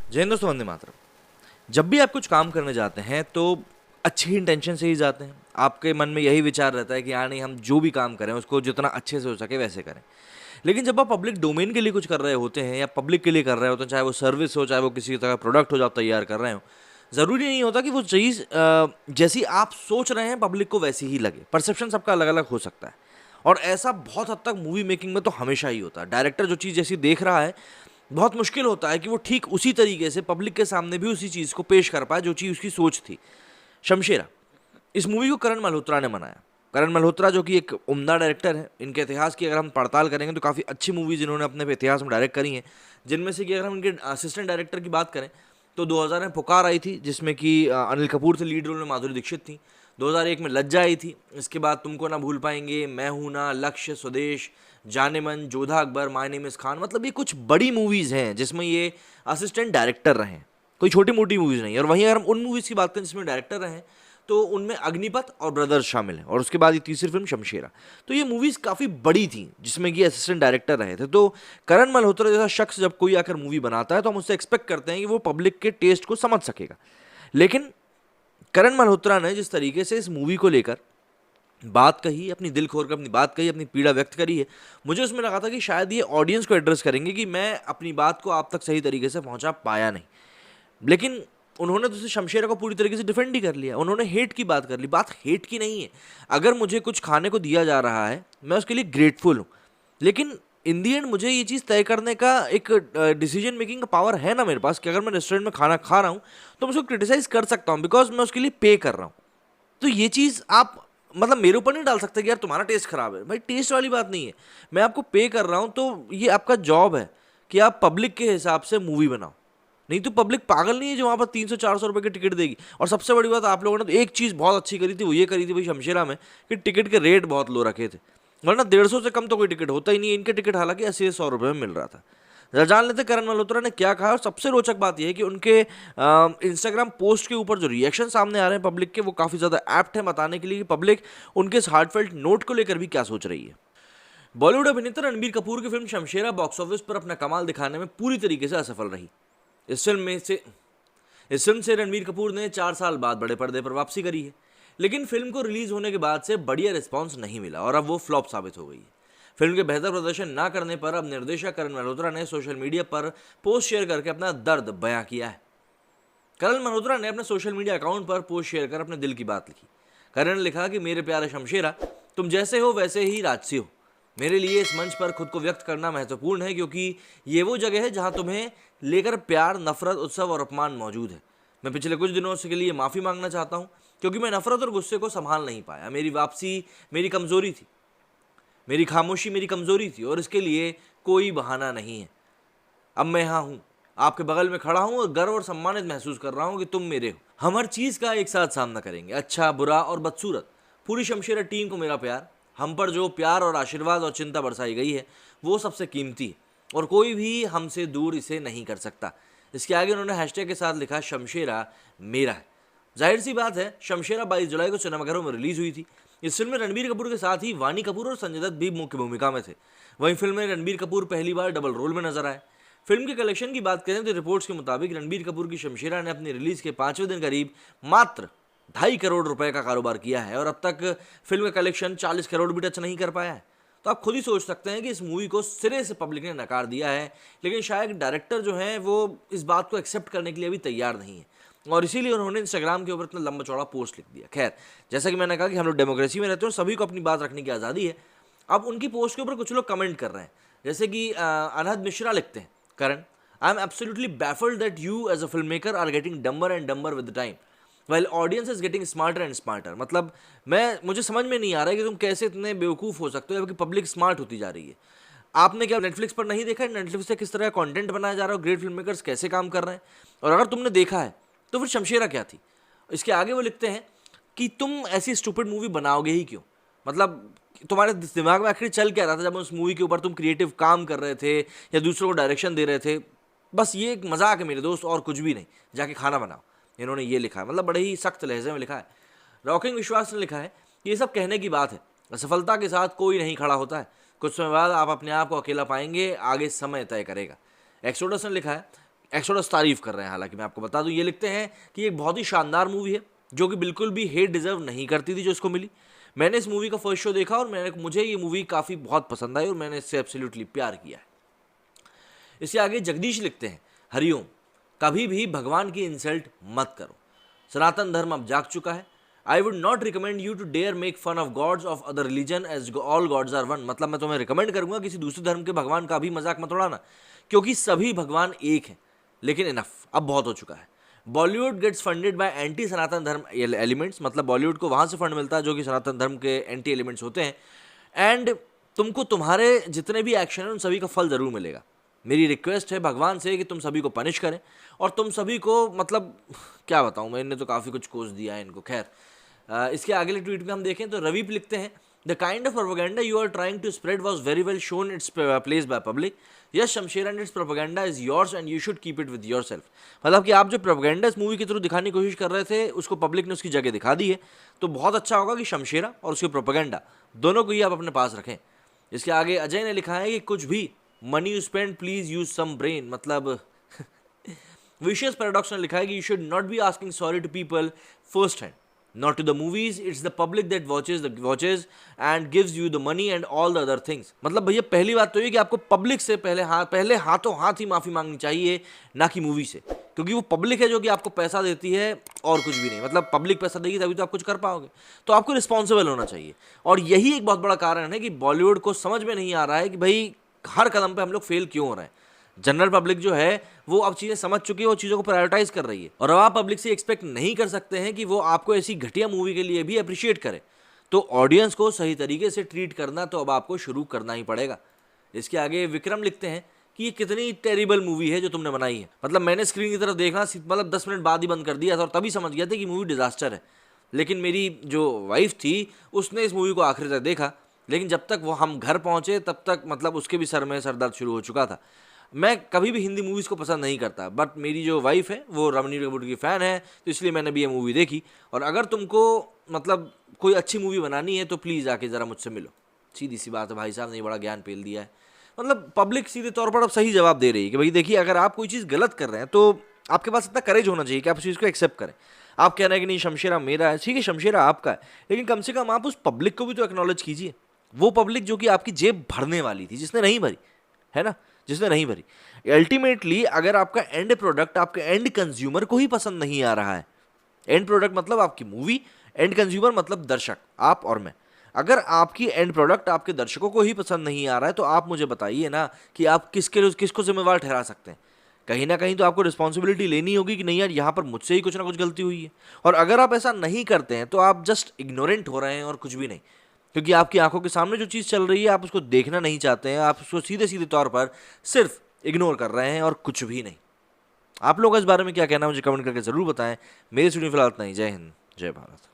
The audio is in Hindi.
जय हिंद दोस्तों, वंदे मातरम। जब भी आप कुछ काम करने जाते हैं तो अच्छी इंटेंशन से ही जाते हैं। आपके मन में यही विचार रहता है कि हाँ नहीं, हम जो भी काम करें उसको जितना अच्छे से हो सके वैसे करें। लेकिन जब आप पब्लिक डोमेन के लिए कुछ कर रहे होते हैं या पब्लिक के लिए कर रहे होते हैं, चाहे वो सर्विस हो, चाहे वो किसी तरह का प्रोडक्ट हो जो आप तैयार कर रहे हो, ज़रूरी नहीं होता कि वो चीज़ जैसी आप सोच रहे हैं पब्लिक को वैसी ही लगे। परसेप्शन सबका अलग अलग हो सकता है, और ऐसा बहुत हद तक मूवी मेकिंग में तो हमेशा ही होता है। डायरेक्टर जो चीज़ जैसी देख रहा है, बहुत मुश्किल होता है कि वो ठीक उसी तरीके से पब्लिक के सामने भी उसी चीज़ को पेश कर पाए जो चीज़ उसकी सोच थी। शमशेरा, इस मूवी को करण मल्होत्रा ने बनाया। करण मल्होत्रा जो कि एक उम्दा डायरेक्टर है, इनके इतिहास की अगर हम पड़ताल करेंगे तो काफ़ी अच्छी मूवीज़ इन्होंने अपने इतिहास में डायरेक्ट करी हैं। जिनमें से कि अगर हम इनके असिस्टेंट डायरेक्टर की बात करें तो 2000 में पुकार आई थी, जिसमें कि अनिल कपूर थे लीड रोल में, माधुरी दीक्षित थी। 2001 में लज्जा आई थी। इसके बाद तुमको ना भूल पाएंगे, मैं हूं ना, लक्ष्य, स्वदेश, जाने मन, Jodha Akbar, my name is Khan, मतलब ये कुछ बड़ी मूवीज़ हैं जिसमें ये असिस्टेंट डायरेक्टर रहे हैं। कोई छोटी मोटी मूवीज़ नहीं। और वहीं अगर हम उन मूवीज़ की बात करें जिसमें डायरेक्टर रहे हैं तो उनमें अग्निपथ और ब्रदर्स शामिल हैं, और उसके बाद ये तीसरी फिल्म शमशेरा। तो ये मूवीज़ काफ़ी बड़ी थी जिसमें कि असिस्टेंट डायरेक्टर रहे थे। तो करण मल्होत्रा जैसा शख्स जब कोई आकर मूवी बनाता है तो हम उससे एक्सपेक्ट करते हैं कि वो पब्लिक के टेस्ट को समझ सकेगा। लेकिन करण मल्होत्रा ने जिस तरीके से इस मूवी को लेकर बात कही, अपनी दिल खोल कर अपनी बात कही, अपनी पीड़ा व्यक्त करी है, मुझे उसमें लगा था कि शायद ये ऑडियंस को एड्रेस करेंगे कि मैं अपनी बात को आप तक सही तरीके से पहुंचा पाया नहीं। लेकिन उन्होंने तो शमशेरा को पूरी तरीके से डिफेंड ही कर लिया। उन्होंने हेट की बात कर ली। बात हेट की नहीं है। अगर मुझे कुछ खाने को दिया जा रहा है, मैं उसके लिए ग्रेटफुल हूँ, लेकिन इन दी एंड मुझे ये चीज़ तय करने का एक डिसीजन मेकिंग का पावर है ना मेरे पास, कि अगर मैं रेस्टोरेंट में खाना खा रहा हूँ तो मैं उसको क्रिटिसाइज कर सकता हूँ, बिकॉज मैं उसके लिए पे कर रहा हूँ। तो ये चीज़ आप मतलब मेरे ऊपर नहीं डाल सकते कि यार तुम्हारा टेस्ट खराब है। भाई टेस्ट वाली बात नहीं है, मैं आपको पे कर रहा हूँ तो ये आपका जॉब है कि आप पब्लिक के हिसाब से मूवी बनाओ। नहीं तो पब्लिक पागल नहीं है जो वहाँ पर 300-400 रुपए की टिकट देगी। और सबसे बड़ी बात, आप लोगों ने तो एक चीज़ बहुत अच्छी करी थी, वो ये करी थी भाई शमशेरा में, कि टिकट के रेट बहुत लो रखे थे। वरना 150 से कम तो कोई टिकट होता ही नहीं है। इनके टिकट हालांकि 80-100 रुपये में मिल रहा था। जरा जान लेते करण मल्होत्रा ने क्या कहा। और सबसे रोचक बात यह है कि उनके इंस्टाग्राम पोस्ट के ऊपर जो रिएक्शन सामने आ रहे हैं पब्लिक के, वो काफ़ी ज़्यादा एप्ट है बताने के लिए कि पब्लिक उनके इस हार्टफेल्ट नोट को लेकर भी क्या सोच रही है। बॉलीवुड अभिनेता रणबीर कपूर की फिल्म शमशेरा बॉक्स ऑफिस पर अपना कमाल दिखाने में पूरी तरीके से असफल रही। इस फिल्म से रणबीर कपूर ने 4 साल बाद बड़े पर्दे पर वापसी करी है। लेकिन फिल्म को रिलीज होने के बाद से बढ़िया रिस्पांस नहीं मिला और अब वो फ्लॉप साबित हो गई है। फिल्म के बेहतर प्रदर्शन ना करने पर अब निर्देशक करण मल्होत्रा ने सोशल मीडिया पर पोस्ट शेयर करके अपना दर्द बयां किया है। करण मल्होत्रा ने अपने सोशल मीडिया अकाउंट पर पोस्ट शेयर कर अपने दिल की बात लिखी। करण ने लिखा कि मेरे प्यारे शमशेरा, तुम जैसे हो वैसे ही राजसी हो। मेरे लिए इस मंच पर खुद को व्यक्त करना महत्वपूर्ण है, क्योंकि ये वो जगह है जहां तुम्हें लेकर प्यार, नफरत, उत्सव और अपमान मौजूद है। मैं पिछले कुछ दिनों से के लिए माफ़ी मांगना चाहता हूँ, क्योंकि मैं नफरत और गुस्से को संभाल नहीं पाया। मेरी वापसी मेरी कमज़ोरी थी, मेरी खामोशी मेरी कमज़ोरी थी, और इसके लिए कोई बहाना नहीं है। अब मैं यहाँ हूँ, आपके बगल में खड़ा हूँ और गर्व और सम्मानित महसूस कर रहा हूँ कि तुम मेरे हो। हम हर चीज़ का एक साथ सामना करेंगे, अच्छा, बुरा और बदसूरत। पूरी शमशेरा टीम को मेरा प्यार। हम पर जो प्यार और आशीर्वाद और चिंता बरसाई गई है वो सबसे कीमती है, और कोई भी हमसे दूर इसे नहीं कर सकता। इसके आगे उन्होंने हैशटैग के साथ लिखा, शमशेरा मेरा है। जाहिर सी बात है, शमशेरा 22 जुलाई को सिनेमाघरों में रिलीज हुई थी। इस फिल्म में रणबीर कपूर के साथ ही वानी कपूर और संजय दत्त भी मुख्य भूमिका में थे। वहीं फिल्म में रणबीर कपूर पहली बार डबल रोल में नजर आए। फिल्म के कलेक्शन की बात करें तो रिपोर्ट्स के मुताबिक रणबीर कपूर की शमशेरा ने अपनी रिलीज के 5वें दिन करीब मात्र 2.5 करोड़ रुपए का कारोबार किया है, और अब तक फिल्म का कलेक्शन 40 करोड़ भी टच नहीं कर पाया है। तो आप खुद ही सोच सकते हैं कि इस मूवी को सिरे से पब्लिक ने नकार दिया है। लेकिन शायद डायरेक्टर जो है वो इस बात को एक्सेप्ट करने के लिए अभी तैयार नहीं है, और इसीलिए उन्होंने इंस्टाग्राम के ऊपर इतना लंबा चौड़ा पोस्ट लिख दिया। खैर, जैसा कि मैंने कहा कि हम लोग डेमोक्रेसी में रहते हैं और सभी को अपनी बात रखने की आज़ादी है। अब उनकी पोस्ट के ऊपर कुछ लोग कमेंट कर रहे हैं, जैसे कि अनहद मिश्रा लिखते हैं, Karan, I am absolutely baffled that you as a filmmaker are getting dumber and dumber with the time while audience is getting smarter and smarter। मतलब मुझे समझ में नहीं आ रहा है कि तुम कैसे इतने बेवकूफ़ हो सकते हो जबकि पब्लिक स्मार्ट होती जा रही है। आपने क्या नेटफ्लिक्स पर नहीं देखा है नेटफ्लिक्स से किस तरह का कंटेंट बनाया जा रहा है, ग्रेट फिल्म मेकर्स कैसे काम कर रहे हैं? और अगर तुमने देखा है तो फिर शमशेरा क्या थी? इसके आगे वो लिखते हैं कि तुम ऐसी स्टूपिड मूवी बनाओगे ही क्यों? मतलब तुम्हारे दिमाग में आखिर चल क्या रहा था जब उस मूवी के ऊपर तुम क्रिएटिव काम कर रहे थे या दूसरों को डायरेक्शन दे रहे थे? बस ये एक मजाक है मेरे दोस्त, और कुछ भी नहीं, जाके खाना बनाओ। इन्होंने ये लिखा है, मतलब बड़े ही सख्त लहजे में लिखा है। रॉकिंग विश्वास ने लिखा है कि ये सब कहने की बात है, असफलता के साथ कोई नहीं खड़ा होता है। कुछ समय बाद आप अपने आप को अकेला पाएंगे, आगे समय तय करेगा। एक्सोडस ने लिखा है, एक्सोडस तारीफ कर रहे हैं। हालांकि मैं आपको बता दूं, ये लिखते हैं कि एक बहुत ही शानदार मूवी है जो कि बिल्कुल भी हेट डिजर्व नहीं करती थी जो इसको मिली। मैंने इस मूवी का फर्स्ट शो देखा और मुझे ये मूवी काफ़ी बहुत पसंद आई और मैंने इससे एब्सोल्युटली प्यार किया है। इससे आगे जगदीश लिखते हैं, हरिओम, कभी भी भगवान की इंसल्ट मत करो। सनातन धर्म अब जाग चुका है। I would not recommend you to dare make fun of gods of other religion as all gods are one. मतलब मैं तुम्हें रिकमेंड करूंगा किसी दूसरे धर्म के भगवान का भी मजाक मत उड़ाना, क्योंकि सभी भगवान एक हैं। लेकिन इनफ, अब बहुत हो चुका है। Bollywood gets funded by anti Sanatan Dharma elements. मतलब बॉलीवुड को वहां से फंड मिलता है जो कि सनातन धर्म के एंटी एलिमेंट्स होते हैं। एंड तुमको तुम्हारे जितने भी एक्शन हैं उन सभी का फल जरूर मिलेगा। मेरी रिक्वेस्ट है भगवान से कि तुम सभी को पनिश करें और तुम सभी को, मतलब क्या बताऊं, मैंने तो काफ़ी कुछ कोस दिया है इनको। खैर, इसके अगले ट्वीट में हम देखें तो रवि लिखते हैं, the kind of propaganda you are trying to spread was very well shown its place by public. Yes Shamsher and its propaganda is yours and you should keep it with yourself. मतलब कि आप जो प्रोपेगेंडा इस मूवी के थ्रू दिखाने की कोशिश कर रहे थे उसको पब्लिक ने उसकी जगह दिखा दी है। तो बहुत अच्छा होगा कि शमशेरा और उसके प्रोपेगेंडा दोनों को ही आप अपने पास रखें। इसके आगे अजय ने लिखा है कि कुछ भी money you spend please use some brain. मतलब विशियस पैराडॉक्स ने लिखा है कि you should not be asking sorry to people first hand, not to the movies, it's the public that watches and gives you the money and all the other things। मतलब भैया पहली बात तो ये कि आपको पब्लिक से पहले हाथों हाथ ही माफी मांगनी चाहिए, ना कि मूवी से, क्योंकि वो पब्लिक है जो कि आपको पैसा देती है और कुछ भी नहीं। मतलब पब्लिक पैसा देगी तभी तो आप कुछ कर पाओगे, तो आपको रिस्पॉन्सिबल होना चाहिए। और यही एक बहुत बड़ा कारण है कि बॉलीवुड को समझ में नहीं आ रहा है कि भाई हर कदम पे हम लोग फेल क्यों हो रहे हैं। जनरल पब्लिक जो है वो अब चीज़ें समझ चुकी है, वो चीज़ों को प्रायोरिटाइज कर रही है। और अब आप पब्लिक से एक्सपेक्ट नहीं कर सकते हैं कि वो आपको ऐसी घटिया मूवी के लिए भी अप्रिशिएट करे। तो ऑडियंस को सही तरीके से ट्रीट करना तो अब आपको शुरू करना ही पड़ेगा। इसके आगे विक्रम लिखते हैं कि ये कितनी टेरिबल मूवी है जो तुमने बनाई है। मतलब मैंने स्क्रीन की तरफ देखना, मतलब 10 मिनट बाद ही बंद कर दिया था और तभी समझ गया था कि मूवी डिजास्टर है। लेकिन मेरी जो वाइफ थी उसने इस मूवी को आखिर तक देखा, लेकिन जब तक वो हम घर पहुंचे तब तक मतलब उसके भी सर में सरदर्द शुरू हो चुका था। मैं कभी भी हिंदी मूवीज़ को पसंद नहीं करता, बट मेरी जो वाइफ है वो रणबीर कपूर की फ़ैन है, तो इसलिए मैंने भी ये मूवी देखी। और अगर तुमको मतलब कोई अच्छी मूवी बनानी है तो प्लीज़ आके ज़रा मुझसे मिलो। सीधी सी बात है, भाई साहब ने बड़ा ज्ञान पेल दिया है। मतलब पब्लिक सीधे तौर पर अब सही जवाब दे रही है कि भाई देखिए, अगर आप कोई चीज़ गलत कर रहे हैं तो आपके पास इतना करेज होना चाहिए कि आप उस चीज़ को एक्सेप्ट करें। आप कह रहे हैं कि नहीं शमशेरा मेरा है, ठीक है शमशेरा आपका है, लेकिन कम से कम आप उस पब्लिक को भी तो एक्नॉलेज कीजिए। वो पब्लिक जो कि आपकी जेब भरने वाली थी, जिसने नहीं भरी है ना, जिसने नहीं भरी। अल्टीमेटली अगर आपका एंड प्रोडक्ट आपके एंड कंज्यूमर को ही पसंद नहीं आ रहा है, एंड प्रोडक्ट मतलब आपकी मूवी, एंड कंज्यूमर मतलब दर्शक, आप और मैं, अगर आपकी एंड प्रोडक्ट आपके दर्शकों को ही पसंद नहीं आ रहा है तो आप मुझे बताइए ना कि आप किसको जिम्मेवार ठहरा सकते हैं। कहीं ना कहीं तो आपको रिस्पॉन्सिबिलिटी लेनी होगी कि नहीं यार यहाँ पर मुझसे ही कुछ ना कुछ गलती हुई है। और अगर आप ऐसा नहीं करते हैं तो आप जस्ट इग्नोरेंट हो रहे हैं और कुछ भी नहीं, क्योंकि आपकी आंखों के सामने जो चीज़ चल रही है आप उसको देखना नहीं चाहते हैं, आप उसको सीधे सीधे तौर पर सिर्फ इग्नोर कर रहे हैं और कुछ भी नहीं। आप लोग इस बारे में क्या कहना है मुझे कमेंट करके ज़रूर बताएं। मेरे स्टूडियो फिलहाल इतना ही। जय हिंद, जय भारत।